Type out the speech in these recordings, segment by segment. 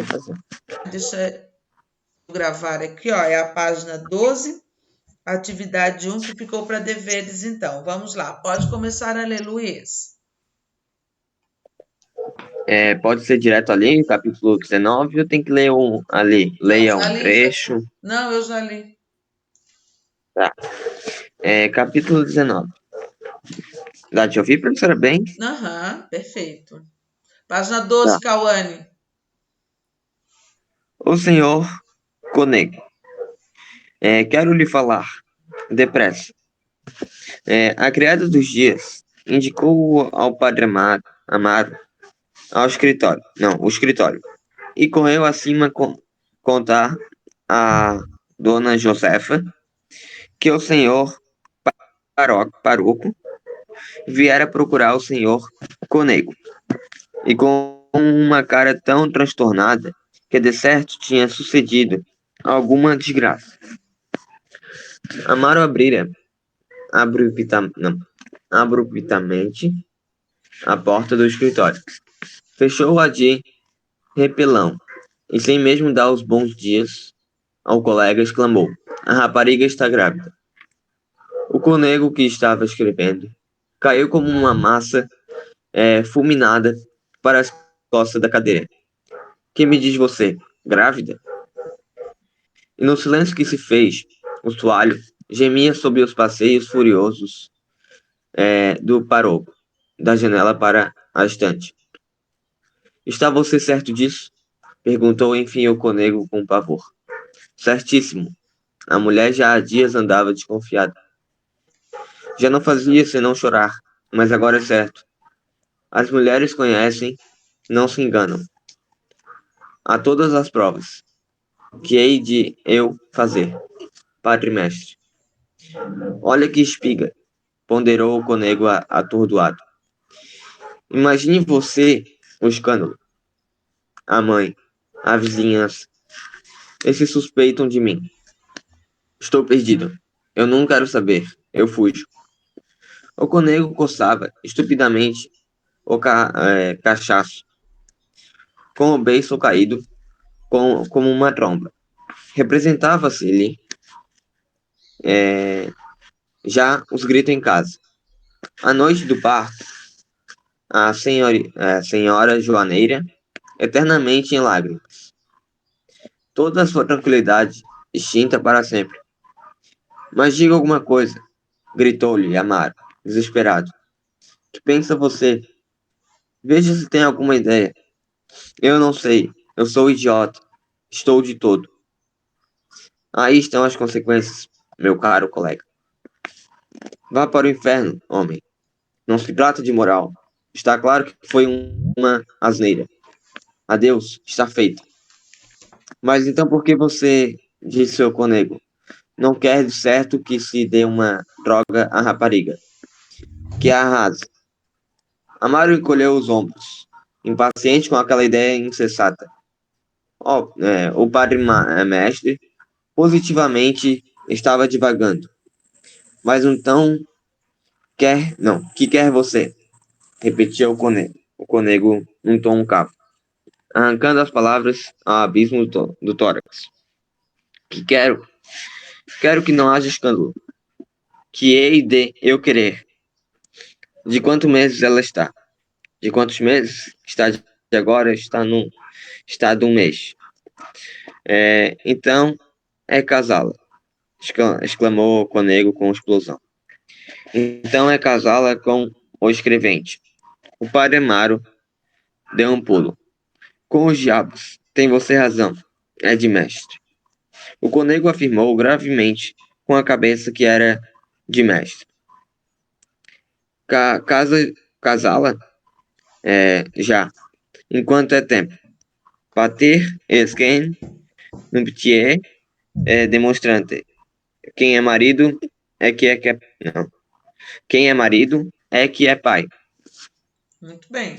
fazer. Deixa eu gravar aqui, ó, é a página 12, atividade 1 que ficou para deveres, então. Vamos lá, pode começar a ler, Luiz. Pode ser direto ali, capítulo 19, ou tem que ler ali? Não, Leia já um li, trecho. não, eu já li. Tá. Capítulo 19. Dá de ouvir, professora, bem? Aham, perfeito. Página 12, Tá. Cauane. O senhor Conego, quero lhe falar, depressa. A criada dos dias indicou ao padre Amaro ao escritório. Não, o escritório. E correu acima contar a dona Josefa que o senhor Paroco viera procurar o senhor Conego. E com uma cara tão transtornada que de certo tinha sucedido alguma desgraça. Amaro abrira abruptamente a porta do escritório. Fechou-a de repelão e sem mesmo dar os bons dias ao colega exclamou: "A rapariga está grávida." O conego que estava escrevendo caiu como uma massa fulminada para as costas da cadeira. "Que me diz você? Grávida?" E no silêncio que se fez, o soalho gemia sob os passeios furiosos do paroco, da janela para a estante. "Está você certo disso?" perguntou enfim o conego com pavor. "Certíssimo." A mulher já há dias andava desconfiada. Já não fazia senão chorar, mas agora é certo. As mulheres conhecem, não se enganam. Há todas as provas. Que hei de eu fazer, padre mestre? Olha que espiga, ponderou o conego atordoado. Imagine você o escândalo. A mãe, a vizinhança. Eles suspeitam de mim. Estou perdido. Eu não quero saber. Eu fujo. O conego coçava, estupidamente, o cachaço, com o beiço caído, como uma tromba. Representava-se-lhe já os gritos em casa. À noite do parto, a senhora Joaneira, eternamente em lágrimas. Toda a sua tranquilidade extinta para sempre. "Mas diga alguma coisa", gritou-lhe Amaro, desesperado. "Que pensa você? Veja se tem alguma ideia." "Eu não sei. Eu sou idiota. Estou de todo." "Aí estão as consequências, meu caro colega." "Vá para o inferno, homem. Não se trata de moral. Está claro que foi uma asneira. Adeus, está feito." "Mas então por que você, disse o conego, não quer de certo que se dê uma droga à rapariga? Que a arrase." Amaro encolheu os ombros, impaciente com aquela ideia insensata. O padre mestre positivamente estava divagando. "Mas então que quer você?" repetia o conego num tom cavo, arrancando as palavras ao abismo do tórax. "Que quero que não haja escândalo. Que hei de eu querer. De quantos meses ela está? De quantos meses? Está de agora, está de um mês. Então é casá-la", exclamou o conego com explosão. "Então é casá-la com o escrevente." O padre Amaro deu um pulo. "Com os diabos, tem você razão, é de mestre." O conego afirmou gravemente com a cabeça que era de mestre. Casá-la? Já. Enquanto é tempo. Pater esquem nuptiae demonstrante. Quem é marido que é... Não. Quem é marido é que é pai. Muito bem.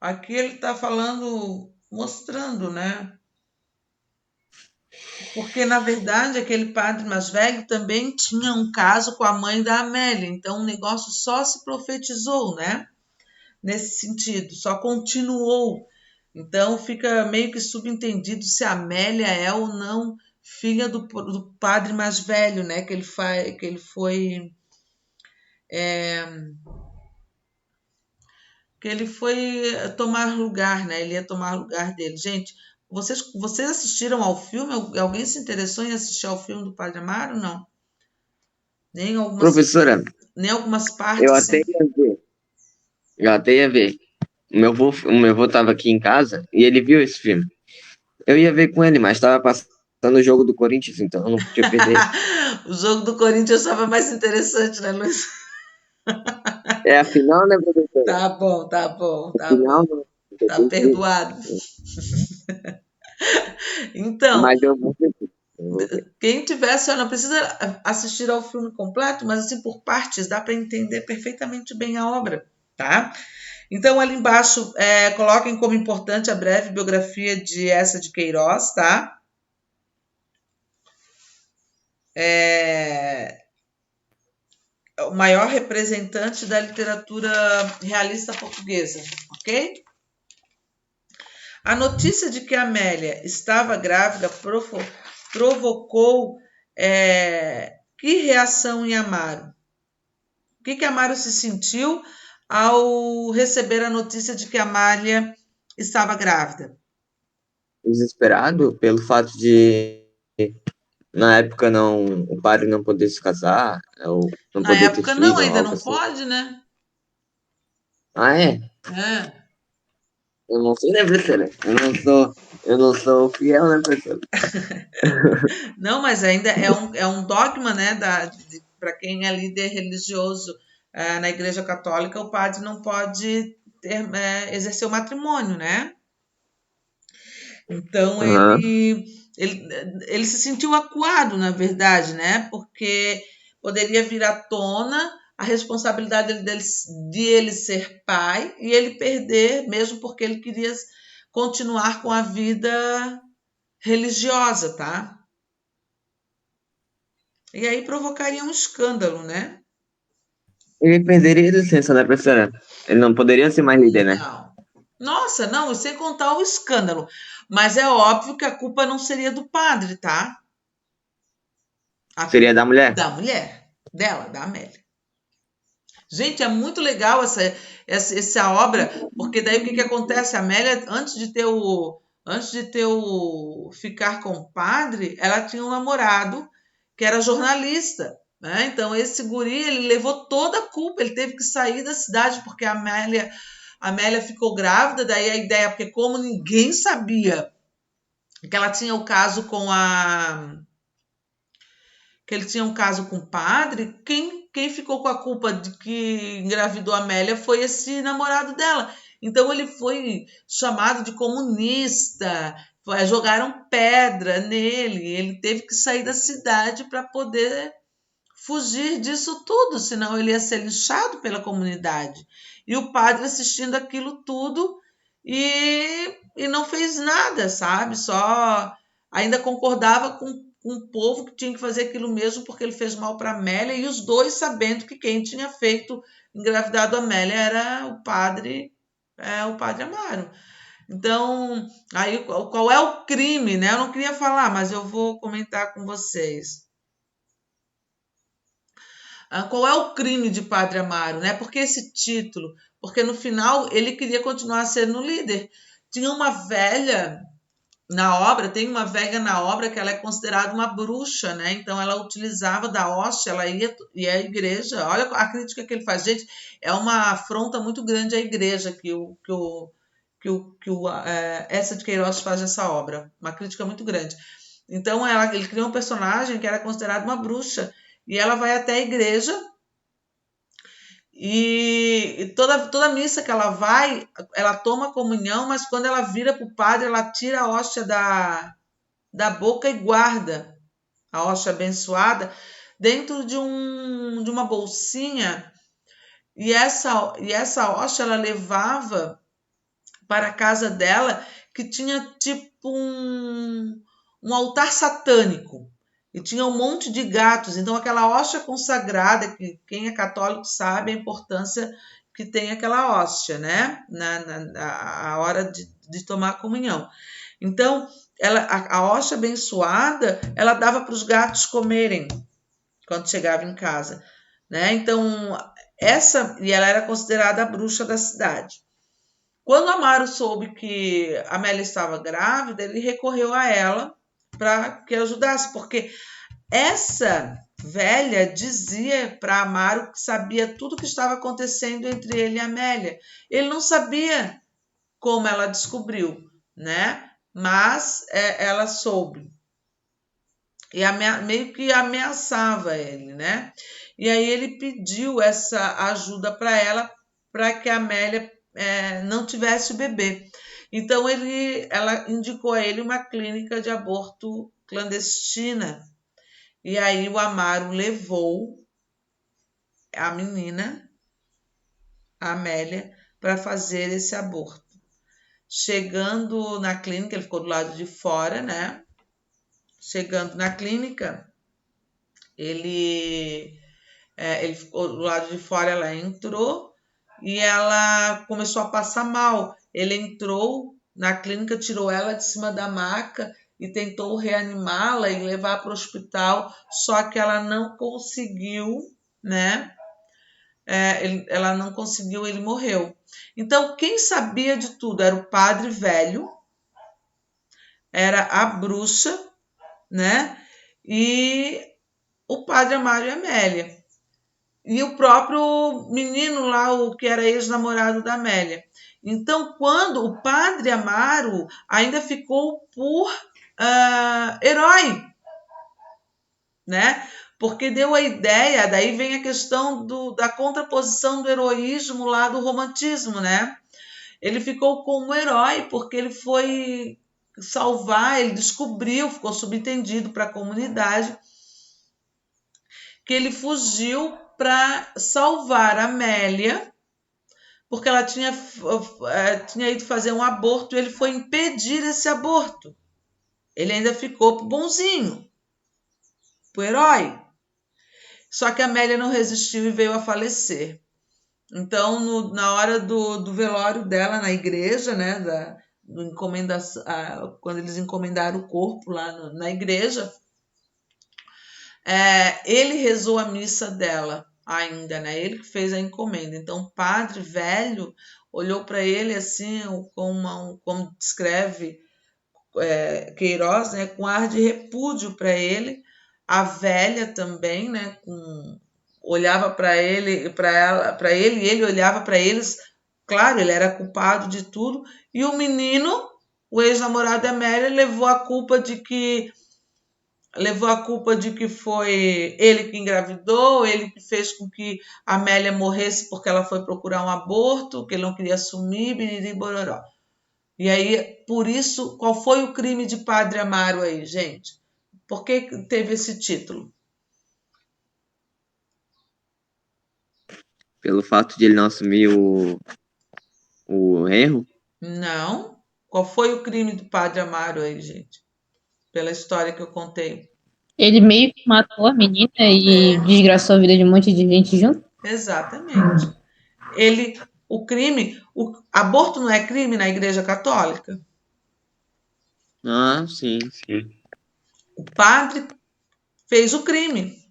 Aqui ele está falando, mostrando, né? Porque, na verdade, aquele padre mais velho também tinha um caso com a mãe da Amélia. Então, o negócio só se profetizou, né? Nesse sentido, só continuou. Então fica meio que subentendido se a Amélia é ou não filha do padre mais velho, né? Que ele foi tomar lugar, né? Ele ia tomar lugar dele. Gente, vocês assistiram ao filme? Alguém se interessou em assistir ao filme do Padre Amaro? Não. Nem algumas, Professora, nem algumas eu partes, até sim. ia ver. Eu até ia ver. O meu avô tava aqui em casa e ele viu esse filme. Eu ia ver com ele, mas tava passando o jogo do Corinthians, então eu não podia perder. O jogo do Corinthians estava mais interessante, né, Luiz? É a final, né, professora? Tá bom, tá bom, A tá final, bom. né? Tá perdoado. Então, Mas eu vou ver. Eu vou ver. quem tivesse, não precisa assistir ao filme completo, mas assim por partes dá para entender perfeitamente bem a obra, tá? Então ali embaixo coloquem como importante a breve biografia de essa de Queiroz, tá? É o maior representante da literatura realista portuguesa, ok? A notícia de que Amélia estava grávida provocou que reação em Amaro? O que Amaro se sentiu ao receber a notícia de que Amália estava grávida? Desesperado pelo fato de, na época, o padre não poder se casar, ou não Na poder ter época não, filho, ou ainda algo não assim. pode, né? Ah, é? É. Eu não sei, né, professora? Eu não sou fiel, né, professora? Não, mas ainda é um dogma, né, para quem é líder religioso na Igreja Católica, o padre não pode exercer o matrimônio, né? Então Aham. ele, ele se sentiu acuado, na verdade, né? Porque poderia vir à tona a responsabilidade de ele ser pai e ele perder, mesmo porque ele queria continuar com a vida religiosa, tá? E aí provocaria um escândalo, né? Ele perderia a licença, né, professora? Ele não poderia ser mais líder, né? Não. Nossa, não, sem contar o escândalo. Mas é óbvio que a culpa não seria do padre, tá? A Seria culpa da mulher. da mulher, dela, da Amélia. Gente, é muito legal essa obra, porque daí o que acontece? A Amélia, antes de ter o ficar com o padre, ela tinha um namorado que era jornalista, né? Então esse guri, ele levou toda a culpa, ele teve que sair da cidade porque a Amélia ficou grávida, daí a ideia, porque como ninguém sabia que ela tinha o caso com a que ele tinha um caso com o padre, quem ficou com a culpa de que engravidou a Amélia foi esse namorado dela. Então ele foi chamado de comunista, jogaram pedra nele, ele teve que sair da cidade para poder fugir disso tudo, senão ele ia ser linchado pela comunidade. E o padre assistindo aquilo tudo e não fez nada, sabe? Só ainda concordava com o povo que tinha que fazer aquilo mesmo porque ele fez mal para Amélia e os dois sabendo que quem tinha feito engravidado a Amélia era o padre Amaro. Então, aí qual é o crime, né? Eu não queria falar, mas eu vou comentar com vocês. Qual é o crime de Padre Amaro, né? Por que esse título? Porque no final ele queria continuar sendo líder. Tinha uma velha na obra, tem uma velha na obra que ela é considerada uma bruxa, né? Então ela utilizava da hóstia, ela ia à igreja. Olha a crítica que ele faz, gente, é uma afronta muito grande à igreja que essa de Queiroz faz essa obra, uma crítica muito grande. Então ele cria um personagem que era considerado uma bruxa e ela vai até a igreja e toda missa que ela vai, ela toma comunhão, mas quando ela vira para o padre, ela tira a hóstia da boca e guarda a hóstia abençoada dentro de uma bolsinha. E essa hóstia ela levava para a casa dela, que tinha tipo um altar satânico. E tinha um monte de gatos. Então, aquela hóstia consagrada, que quem é católico sabe a importância que tem aquela hóstia, né? A hora de tomar a comunhão. Então, a hóstia abençoada, ela dava para os gatos comerem quando chegava em casa, né? Então, e ela era considerada a bruxa da cidade. Quando Amaro soube que a Amélia estava grávida, ele recorreu a ela para que ajudasse, porque essa velha dizia para Amaro que sabia tudo o que estava acontecendo entre ele e Amélia. Ele não sabia como ela descobriu, né? Mas ela soube. E meio que ameaçava ele, né? E aí ele pediu essa ajuda para ela, para que a Amélia não tivesse o bebê. Então ela indicou a ele uma clínica de aborto clandestina. E aí o Amaro levou a menina, a Amélia, para fazer esse aborto. Chegando na clínica, ele ficou do lado de fora, né? Chegando na clínica, ele ficou do lado de fora, ela entrou e ela começou a passar mal. Ele entrou na clínica, tirou ela de cima da maca e tentou reanimá-la e levar para o hospital, só que ela não conseguiu, né? Ela não conseguiu, ele morreu. Então, quem sabia de tudo era o padre velho, era a bruxa, né? E o padre Amaro e Amélia. E o próprio menino lá, o que era ex-namorado da Amélia. Então, quando o padre Amaro ainda ficou por herói, né? Porque deu a ideia, daí vem a questão da contraposição do heroísmo lá do romantismo, né? Ele ficou como herói porque ele foi salvar, ele descobriu, ficou subentendido para a comunidade que ele fugiu para salvar a Amélia, porque ela tinha ido fazer um aborto e ele foi impedir esse aborto. Ele ainda ficou pro bonzinho, pro herói. Só que a Amélia não resistiu e veio a falecer. Então, na hora do velório dela na igreja, né, quando eles encomendaram o corpo lá na igreja, ele rezou a missa dela ainda, né? Ele que fez a encomenda. Então, o padre velho olhou para ele assim, como descreve Queiroz, né? Com ar de repúdio para ele. A velha também, né? Olhava para ele, para ele, e ele olhava para eles. Claro, ele era culpado de tudo. E o menino, o ex-namorado da Amélia, levou a culpa de que foi ele que engravidou, ele que fez com que a Amélia morresse porque ela foi procurar um aborto, que ele não queria assumir, biriri, bororó. E aí, por isso, qual foi o crime de Padre Amaro aí, gente? Por que teve esse título? Pelo fato de ele não assumir o erro? Não. Qual foi o crime do Padre Amaro aí, gente? Pela história que eu contei. Ele meio que matou a menina e desgraçou a vida de um monte de gente junto? Exatamente. O aborto não é crime na Igreja Católica? Ah, sim, sim. O padre fez o crime.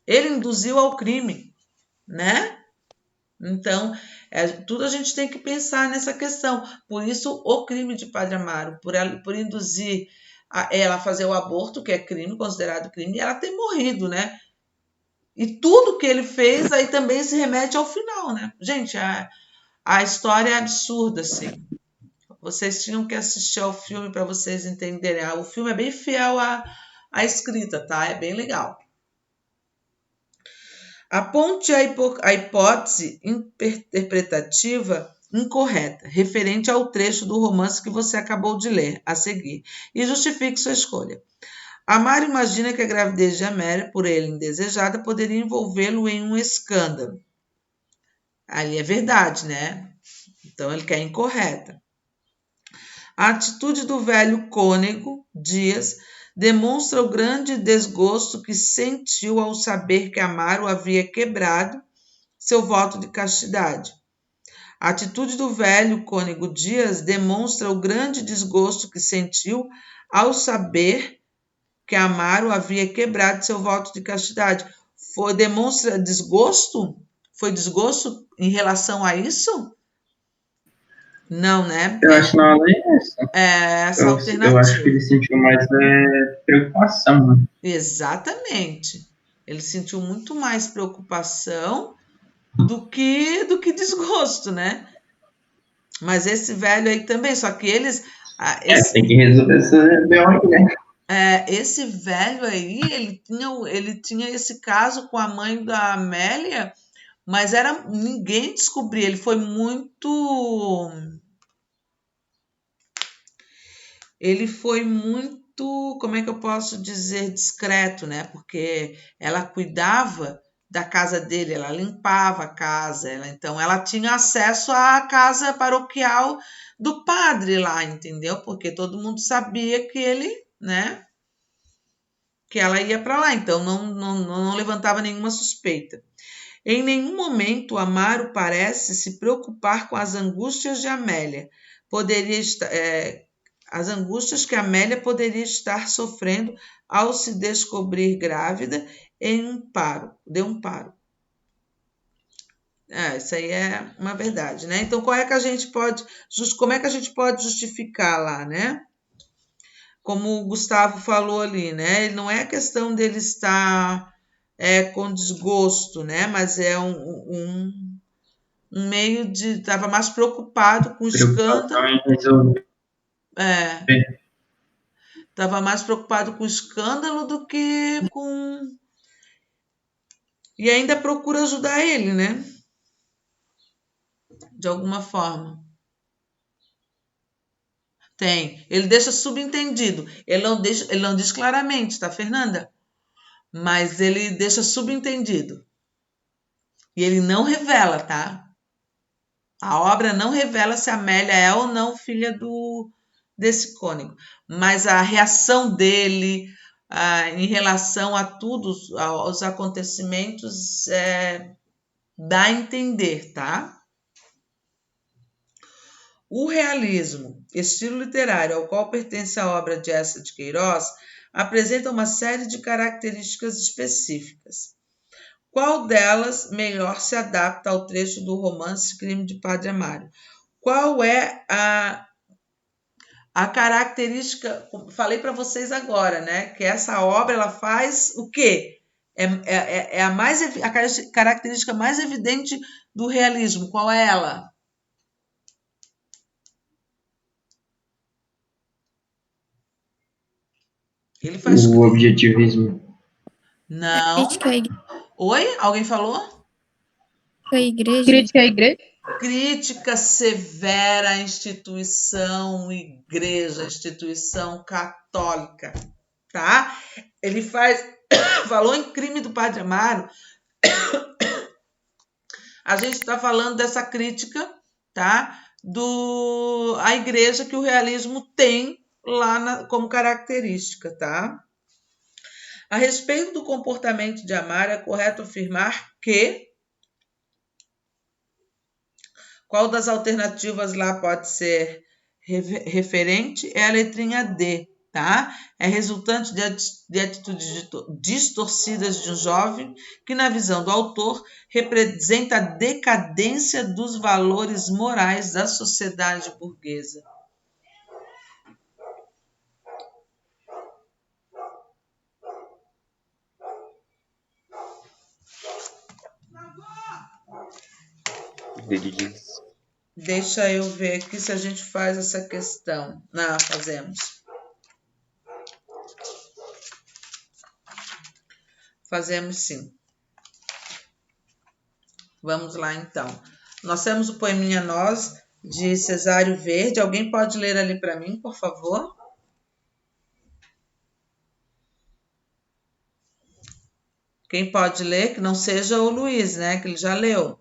Ele induziu ao crime, né? Então, tudo a gente tem que pensar nessa questão. Por isso, o crime de Padre Amaro, por induzir ela a fazer o aborto, que é crime, considerado crime, e ela ter morrido, né? E tudo que ele fez aí também se remete ao final, né? Gente, a história é absurda, assim. Vocês tinham que assistir ao filme para vocês entenderem. O filme é bem fiel à escrita, tá? É bem legal. Aponte a hipótese interpretativa incorreta, referente ao trecho do romance que você acabou de ler a seguir, e justifique sua escolha. Amaro imagina que a gravidez de Amélia, por ele indesejada, poderia envolvê-lo em um escândalo. Ali é verdade, né? Então ele quer incorreta. A atitude do velho cônego Dias demonstra o grande desgosto que sentiu ao saber que Amaro havia quebrado seu voto de castidade. A atitude do velho cônego Dias demonstra o grande desgosto que sentiu ao saber que Amaro havia quebrado seu voto de castidade. Demonstra desgosto? Foi desgosto em relação a isso? Não, né? Eu acho que não é essa. Essa Eu acho que alternativa. ele sentiu mais preocupação, né? Exatamente. Ele sentiu muito mais preocupação do que desgosto, né? Mas esse velho aí também, só que eles. Tem que resolver essa B.O. aí, né? Esse velho aí, ele tinha esse caso com a mãe da Amélia, mas ninguém descobria. Ele foi muito. Como é que eu posso dizer, discreto, né? Porque ela cuidava da casa dele, ela limpava a casa, então ela tinha acesso à casa paroquial do padre lá, entendeu? Porque todo mundo sabia que ele, né? Que ela ia para lá, então não levantava nenhuma suspeita. Em nenhum momento Amaro parece se preocupar com as angústias de Amélia. As angústias que Amélia poderia estar sofrendo ao se descobrir grávida deu um paro. Isso aí é uma verdade, né? Então, como é que a gente pode justificar lá, né? Como o Gustavo falou ali, né? Não é questão dele estar com desgosto, né? Mas é um meio de... Estava mais preocupado com o Preocupação escândalo. em resolver. Estava mais preocupado com o escândalo do que com... E ainda procura ajudar ele, né? De alguma forma. Tem. Ele deixa subentendido. Ele não diz claramente, tá, Fernanda? Mas ele deixa subentendido. E ele não revela, tá? A obra não revela se Amélia é ou não filha desse cônego. Mas a reação dele em relação a tudo, aos acontecimentos, dá a entender, tá? O realismo, estilo literário ao qual pertence a obra de Eça de Queiroz, apresenta uma série de características específicas. Qual delas melhor se adapta ao trecho do romance Crime de Padre Amaro? Qual é a característica? Falei para vocês agora, né? Que essa obra ela faz o quê? A característica mais evidente do realismo. Qual é ela? Ele faz... O objetivismo. Não. Oi? Alguém falou? A igreja. Crítica à igreja. Crítica severa à instituição igreja, instituição católica, tá? Ele falou em Crime do Padre Amaro, a gente está falando dessa crítica, tá? A igreja que o realismo tem lá como característica, tá? A respeito do comportamento de Amaro, é correto afirmar que... Qual das alternativas lá pode ser referente? É a letrinha D, tá? É resultante de atitudes distorcidas de um jovem que, na visão do autor, representa a decadência dos valores morais da sociedade burguesa. Deixa eu ver aqui se a gente faz essa questão. Não, fazemos. Fazemos sim. Vamos lá, então. Nós temos o poeminha Nós, de Cesário Verde. Alguém pode ler ali para mim, por favor? Quem pode ler, que não seja o Luiz, né? Que ele já leu.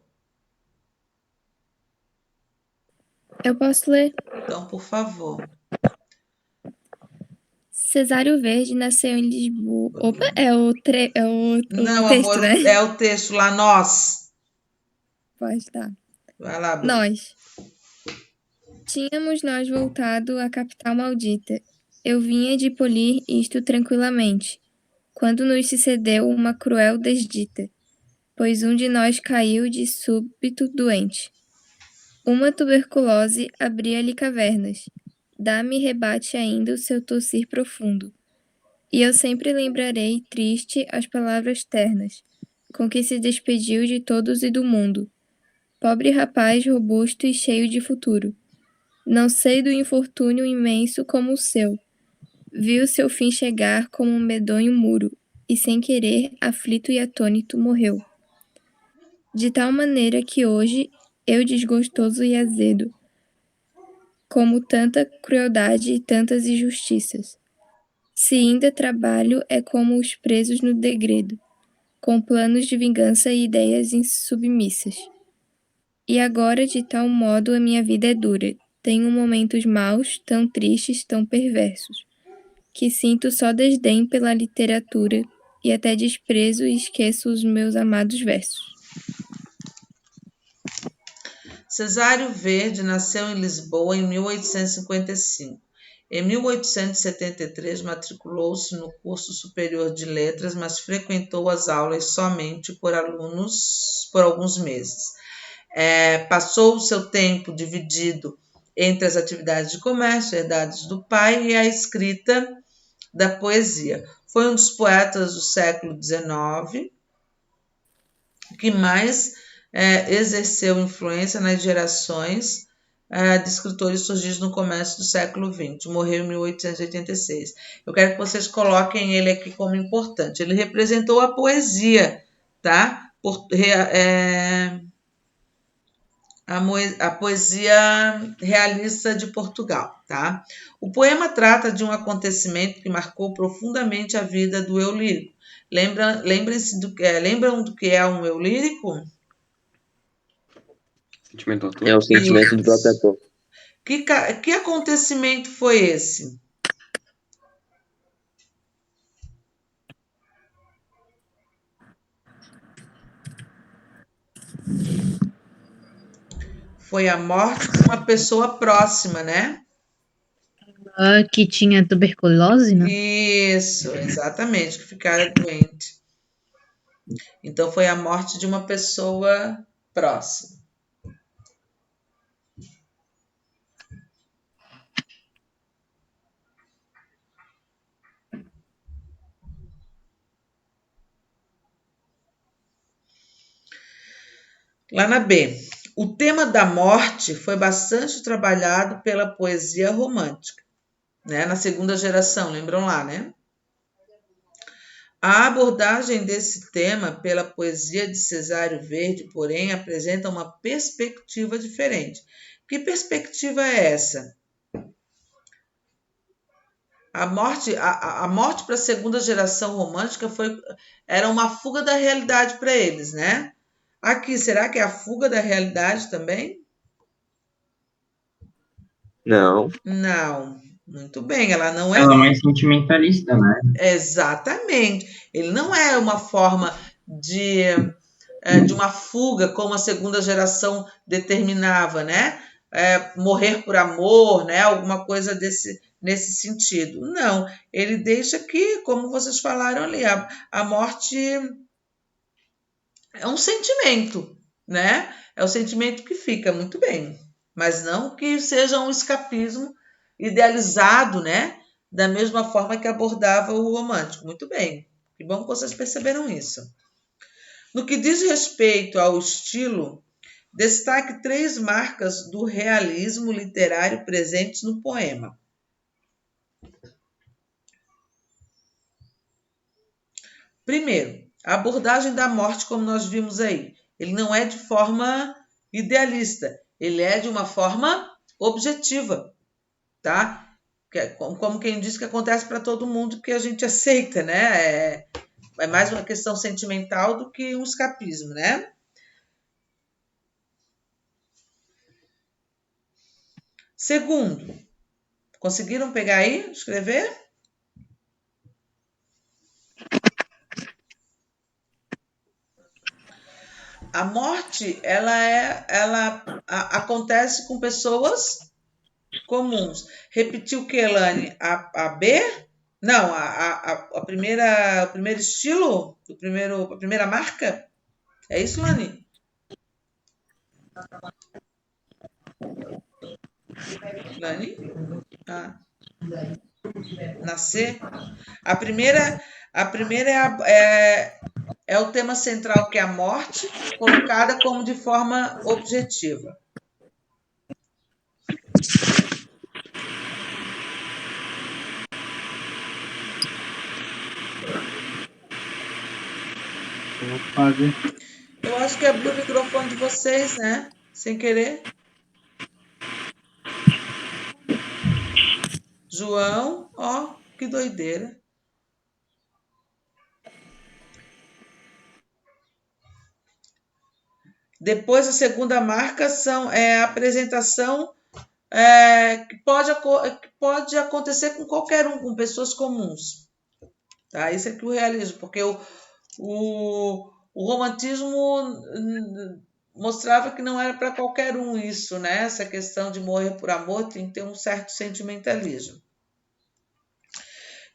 Eu posso ler. Então, por favor. Cesário Verde nasceu em Lisboa. Opa, é o Não, texto, amor, né? é o texto lá, Nós. Pode dar. Vai lá, Bruno. Tínhamos nós voltado à capital maldita. Eu vinha de polir isto tranquilamente, quando nos sucedeu uma cruel desdita, pois um de nós caiu de súbito doente. Uma tuberculose abria-lhe cavernas, dá-me rebate ainda o seu tossir profundo. E eu sempre lembrarei, triste, as palavras ternas, com que se despediu de todos e do mundo. Pobre rapaz robusto e cheio de futuro. Não sei do infortúnio imenso como o seu. Viu seu fim chegar como um medonho muro, e sem querer, aflito e atônito, morreu. De tal maneira que hoje, eu desgostoso e azedo, como tanta crueldade e tantas injustiças. Se ainda trabalho é como os presos no degredo, com planos de vingança e ideias insubmissas. E agora de tal modo a minha vida é dura, tenho momentos maus, tão tristes, tão perversos, que sinto só desdém pela literatura e até desprezo e esqueço os meus amados versos. Cesário Verde nasceu em Lisboa em 1855. Em 1873, matriculou-se no curso superior de letras, mas frequentou as aulas somente por alunos por alguns meses. Passou o seu tempo dividido entre as atividades de comércio herdadas do pai e a escrita da poesia. Foi um dos poetas do século XIX que mais exerceu influência nas gerações de escritores surgidos no começo do século XX. Morreu em 1886. Eu quero que vocês coloquem ele aqui como importante. Ele representou a poesia, tá? A poesia realista de Portugal, tá? O poema trata de um acontecimento que marcou profundamente a vida do eu lírico. Lembram do que é um eu lírico? Sentimento do autor? É o sentimento do próprio ator. Que acontecimento foi esse? Foi a morte de uma pessoa próxima, né? Que tinha tuberculose, né? Isso, exatamente, que ficara doente. Então foi a morte de uma pessoa próxima. Lá na B, o tema da morte foi bastante trabalhado pela poesia romântica, né? Na segunda geração, lembram lá, né? A abordagem desse tema pela poesia de Cesário Verde, porém, apresenta uma perspectiva diferente. Que perspectiva é essa? A morte para a segunda geração romântica era uma fuga da realidade para eles, né? Aqui, será que é a fuga da realidade também? Não. Não. Muito bem, ela não é. Ela é mais sentimentalista, né? Exatamente. Ele não é uma forma de uma fuga como a segunda geração determinava, né? Morrer por amor, né? Alguma coisa nesse sentido. Não, ele deixa que, como vocês falaram ali, a morte é um sentimento, né? É o sentimento que fica muito bem, mas não que seja um escapismo idealizado, né? Da mesma forma que abordava o romântico. Muito bem, que bom que vocês perceberam isso. No que diz respeito ao estilo, destaque 3 marcas do realismo literário presentes no poema. Primeiro, a abordagem da morte, como nós vimos aí. Ele não é de forma idealista, ele é de uma forma objetiva, tá? Como quem diz que acontece para todo mundo, que a gente aceita, né? É mais uma questão sentimental do que um escapismo, né? Segundo, conseguiram pegar aí, escrever? A morte, acontece com pessoas comuns. Repetiu o que, Elane? A B? Não, o primeiro estilo? A primeira marca? É isso, Lani? Lani? Nascer? A primeira é o tema central, que é a morte, colocada como de forma objetiva. Eu acho que abri o microfone de vocês, né? Sem querer. João, ó, que doideira. Depois, a segunda marca é a apresentação que pode acontecer com qualquer um, com pessoas comuns. Tá? Isso é que o realismo, porque o romantismo mostrava que não era para qualquer um isso, né? Essa questão de morrer por amor tem que ter um certo sentimentalismo.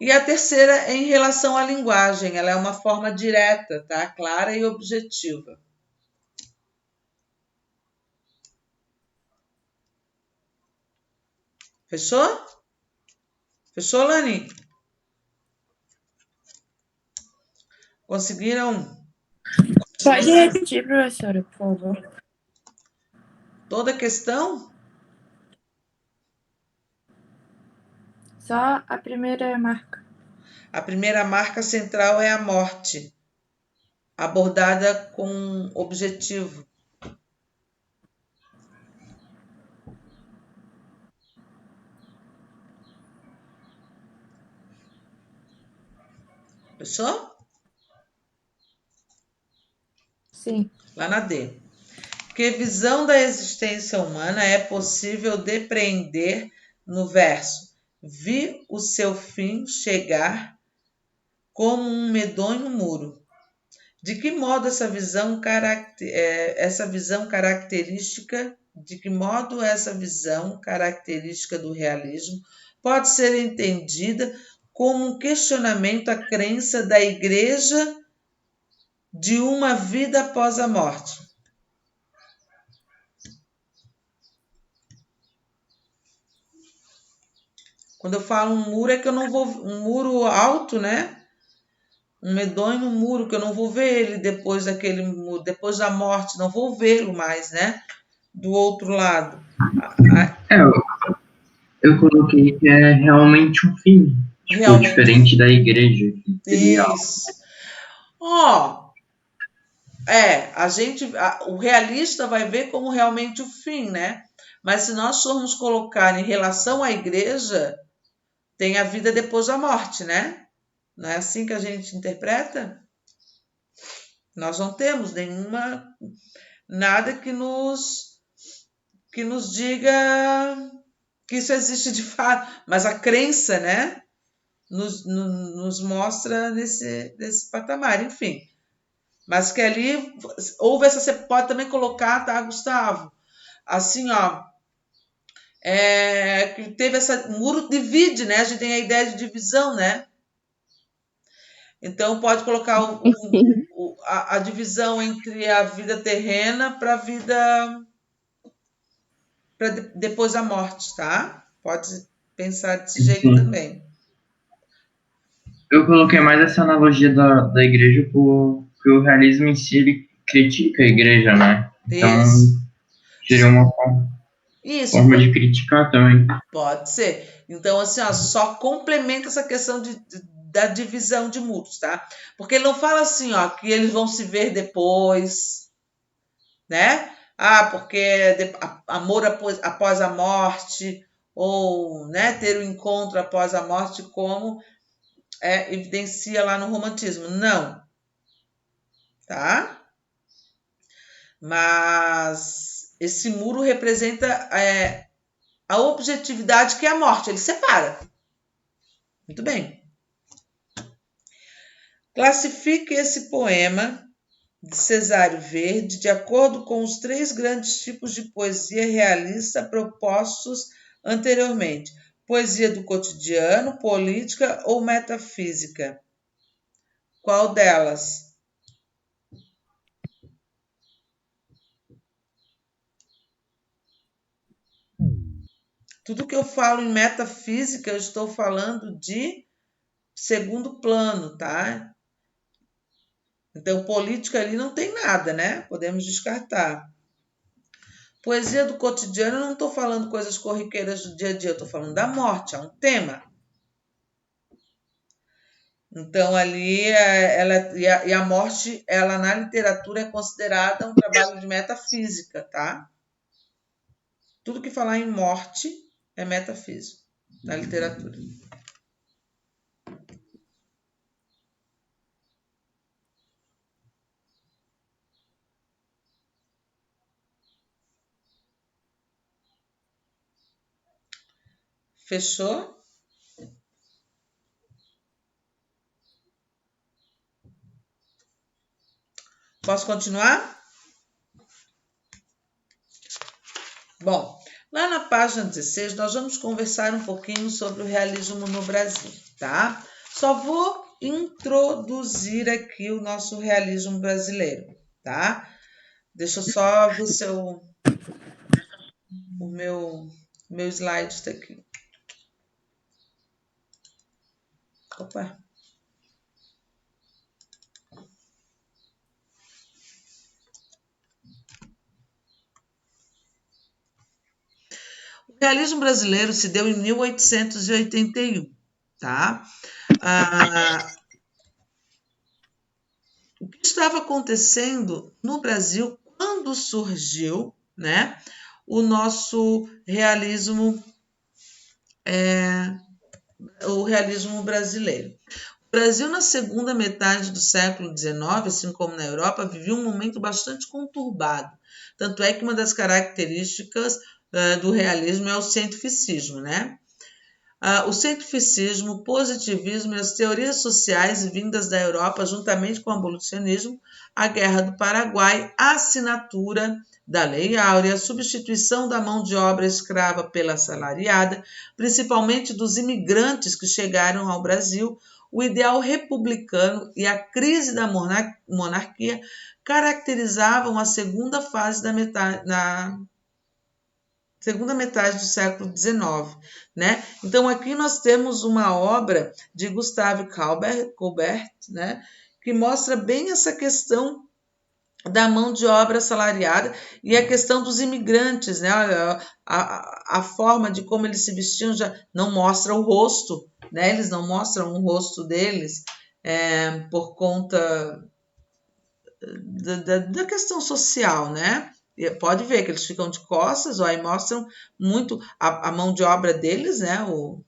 E a terceira é em relação à linguagem, ela é uma forma direta, tá? Clara e objetiva. Fechou? Fechou, Lani? Conseguiram? Pode repetir, professora, por favor. Toda a questão? Só a primeira marca. A primeira marca central é a morte, abordada com objetivo. Fechou? Sim. Lá na D. Que visão da existência humana é possível depreender no verso? Vi o seu fim chegar como um medonho muro. De que modo essa visão característica do realismo pode ser entendida como um questionamento à crença da Igreja de uma vida após a morte? Quando eu falo um muro, é que eu não vou... Um muro alto, né? Um medonho muro, que eu não vou ver ele depois da morte, não vou vê-lo mais, né? Do outro lado. Eu coloquei que é realmente um fim. Tipo, diferente da igreja. Isso. O realista vai ver como realmente o fim, né? Mas se nós formos colocar em relação à igreja, tem a vida depois da morte, né? Não é assim que a gente interpreta? Nós não temos nada que nos diga que isso existe de fato, mas a crença, né, nos mostra nesse patamar, enfim. Mas que ali houve essa... Você pode também colocar, tá, Gustavo? Assim, ó, que teve essa... Muro divide, né? A gente tem a ideia de divisão, né? Então, pode colocar a divisão entre a vida terrena para a vida... para depois da morte, tá? Pode pensar desse jeito também. Eu coloquei mais essa analogia da igreja porque o realismo em si, ele critica a igreja, né? Então, seria uma forma de criticar também. Pode ser. Então, assim, ó, só complementa essa questão da divisão de muros, tá? Porque ele não fala assim, ó, que eles vão se ver depois, né? Porque amor após a morte, ou, né, ter um encontro após a morte, como evidencia lá no romantismo. Não. Tá? Mas esse muro representa a objetividade, que é a morte. Ele separa. Muito bem. Classifique esse poema de Cesário Verde, de acordo com os 3 grandes tipos de poesia realista propostos anteriormente: poesia do cotidiano, política ou metafísica? Qual delas? Tudo que eu falo em metafísica, eu estou falando de segundo plano, tá? Então, política ali não tem nada, né? Podemos descartar. Poesia do cotidiano, eu não estou falando coisas corriqueiras do dia a dia, eu estou falando da morte, é um tema. Então, ali, a morte, ela na literatura é considerada um trabalho de metafísica, tá? Tudo que falar em morte é metafísico na literatura. Fechou? Posso continuar? Bom, lá na página 16, nós vamos conversar um pouquinho sobre o realismo no Brasil, tá? Só vou introduzir aqui o nosso realismo brasileiro, tá? Deixa eu só ver se o meu slide está aqui. Opa! O realismo brasileiro se deu em 1881, tá? O que estava acontecendo no Brasil quando surgiu, né, o nosso realismo, o realismo brasileiro? O Brasil, na segunda metade do século XIX, assim como na Europa, vivia um momento bastante conturbado. Tanto é que uma das características do realismo é o cientificismo, né? O cientificismo, o positivismo e as teorias sociais vindas da Europa, juntamente com o abolicionismo, a Guerra do Paraguai, a assinatura da Lei Áurea, a substituição da mão de obra escrava pela assalariada, principalmente dos imigrantes que chegaram ao Brasil, o ideal republicano e a crise da monarquia caracterizavam a segunda fase da segunda metade do século XIX, né? Então, aqui nós temos uma obra de Gustave Courbet, né? Que mostra bem essa questão da mão de obra assalariada e a questão dos imigrantes, né? A forma de como eles se vestiam já não mostra o rosto, né? Eles não mostram o rosto deles por conta da questão social, né? Pode ver que eles ficam de costas, ó, e mostram muito a mão de obra deles, né? O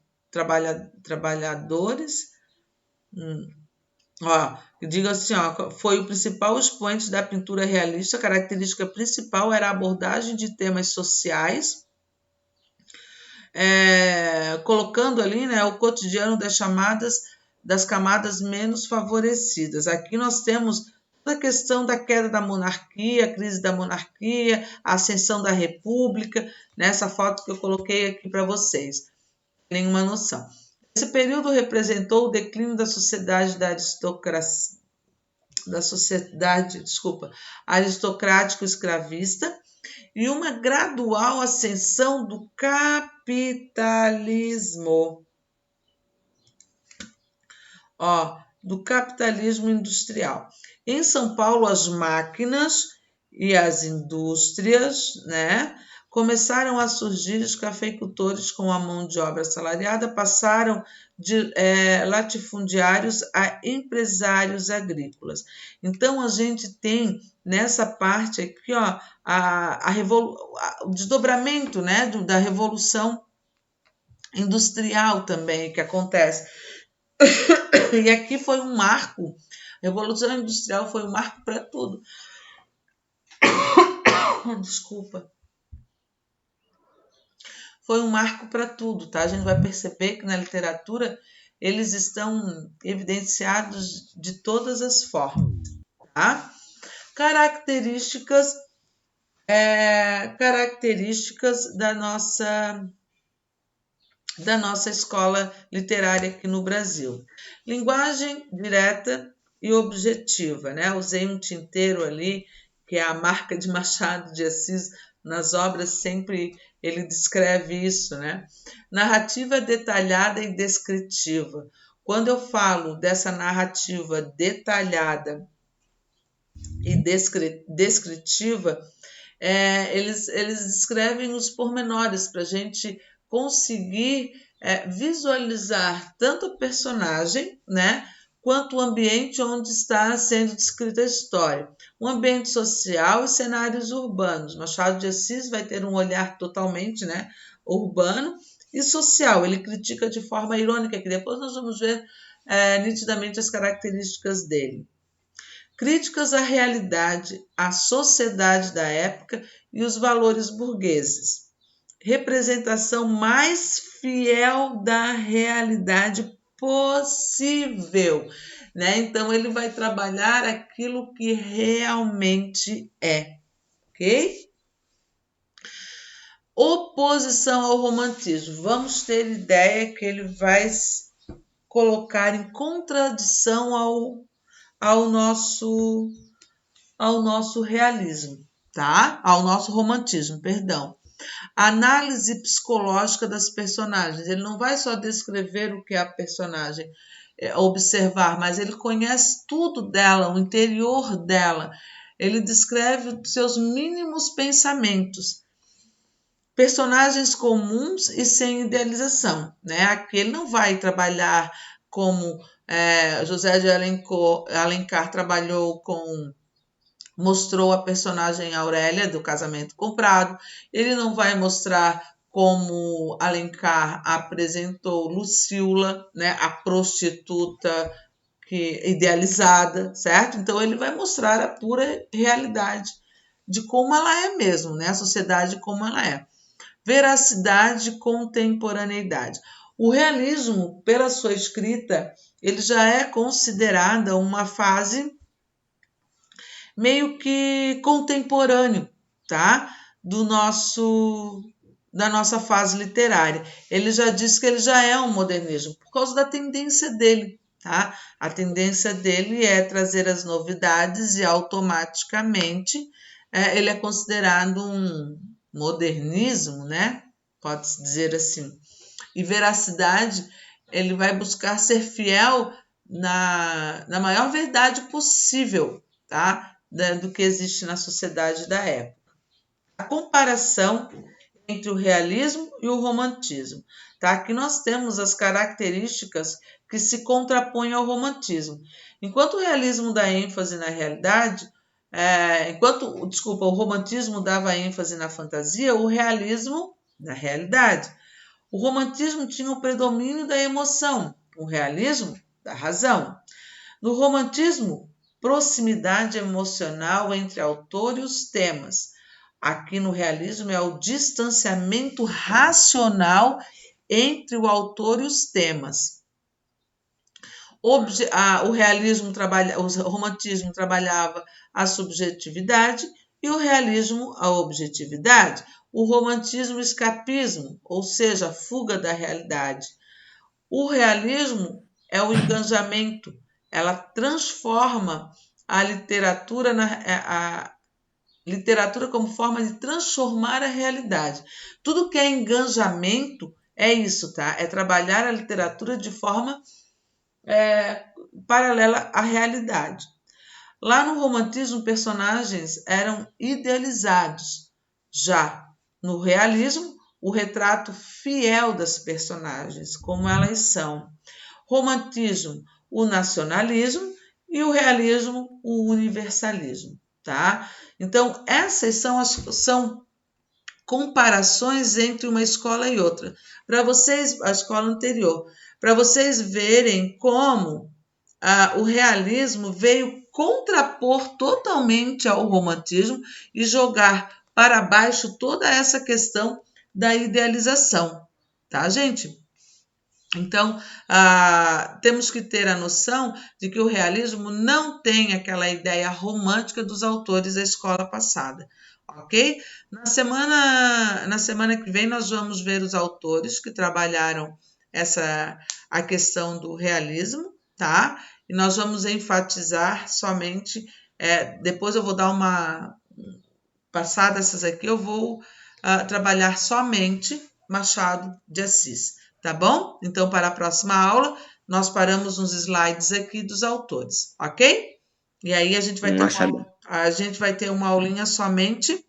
trabalhadores. Ó, digo assim, ó, foi o principal expoente da pintura realista. A característica principal era a abordagem de temas sociais, colocando ali, né, o cotidiano das camadas menos favorecidas. Aqui nós temos a questão da queda da monarquia, a crise da monarquia, a ascensão da república, nessa foto que eu coloquei aqui para vocês. Nenhuma noção. Esse período representou o declínio da sociedade aristocrático-escravista e uma gradual ascensão do capitalismo. Do capitalismo industrial. Em São Paulo, as máquinas e as indústrias, né, começaram a surgir. Os cafeicultores com a mão de obra assalariada passaram de latifundiários a empresários agrícolas. Então, a gente tem nessa parte aqui, ó, o desdobramento, né, da Revolução Industrial também que acontece. E aqui foi um marco. A Revolução Industrial foi um marco para tudo. Desculpa. Foi um marco para tudo, tá? A gente vai perceber que na literatura eles estão evidenciados de todas as formas, tá? características da nossa escola literária aqui no Brasil. Linguagem direta e objetiva, né? Usei um tinteiro ali, que é a marca de Machado de Assis, nas obras sempre ele descreve isso, né? Narrativa detalhada e descritiva. Quando eu falo dessa narrativa detalhada e descritiva, eles descrevem os pormenores para a gente conseguir visualizar tanto o personagem, né, quanto o ambiente onde está sendo descrita a história. Um ambiente social e cenários urbanos. Machado de Assis vai ter um olhar totalmente, né, urbano e social. Ele critica de forma irônica, que depois nós vamos ver nitidamente as características dele. Críticas à realidade, à sociedade da época e os valores burgueses. Representação mais fiel da realidade possível, né? Então ele vai trabalhar aquilo que realmente é, ok? Oposição ao romantismo. Vamos ter ideia que ele vai colocar em contradição ao nosso realismo, tá? Ao nosso romantismo, perdão. Análise psicológica das personagens. Ele não vai só descrever o que é a personagem, observar, mas ele conhece tudo dela, o interior dela. Ele descreve os seus mínimos pensamentos. Personagens comuns e sem idealização, né? Aqui ele não vai trabalhar como José de Alencar mostrou a personagem Aurélia do Casamento Comprado. Ele não vai mostrar como Alencar apresentou Lucila, né, a prostituta idealizada, certo? Então ele vai mostrar a pura realidade de como ela é mesmo, né? A sociedade como ela é. Veracidade e contemporaneidade. O realismo, pela sua escrita, ele já é considerada uma fase meio que contemporâneo, tá? Da nossa fase literária. Ele já diz que ele já é um modernismo, por causa da tendência dele, tá? A tendência dele é trazer as novidades e automaticamente ele é considerado um modernismo, né? Pode-se dizer assim. E veracidade, ele vai buscar ser fiel na maior verdade possível, tá? Do que existe na sociedade da época. A comparação entre o realismo e o romantismo. Tá? Aqui nós temos as características que se contrapõem ao romantismo. Enquanto o realismo dá ênfase na realidade, o romantismo dava ênfase na fantasia, o realismo na realidade. O romantismo tinha o predomínio da emoção, o realismo da razão. No romantismo, proximidade emocional entre autor e os temas. Aqui no realismo é o distanciamento racional entre o autor e os temas. O romantismo trabalhava a subjetividade e o realismo a objetividade. O romantismo, escapismo, ou seja, a fuga da realidade. O realismo é o engajamento. Ela transforma a literatura como forma de transformar a realidade. Tudo que é engajamento é isso, tá? É trabalhar a literatura de forma paralela à realidade. Lá no romantismo, personagens eram idealizados. Já no realismo, o retrato fiel das personagens, como elas são. Romantismo, o nacionalismo, e o realismo, o universalismo, tá? Então, essas são comparações entre uma escola e outra. Para vocês, a escola anterior, para vocês verem como o realismo veio contrapor totalmente ao romantismo e jogar para baixo toda essa questão da idealização, tá, gente? Então, temos que ter a noção de que o realismo não tem aquela ideia romântica dos autores da escola passada, ok? Na semana que vem, nós vamos ver os autores que trabalharam a questão do realismo, tá? E nós vamos enfatizar somente, depois eu vou dar uma passada essas aqui, eu vou trabalhar somente Machado de Assis. Tá bom? Então, para a próxima aula, nós paramos nos slides aqui dos autores, ok? E aí a gente vai ter uma aulinha somente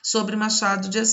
sobre Machado de Assis.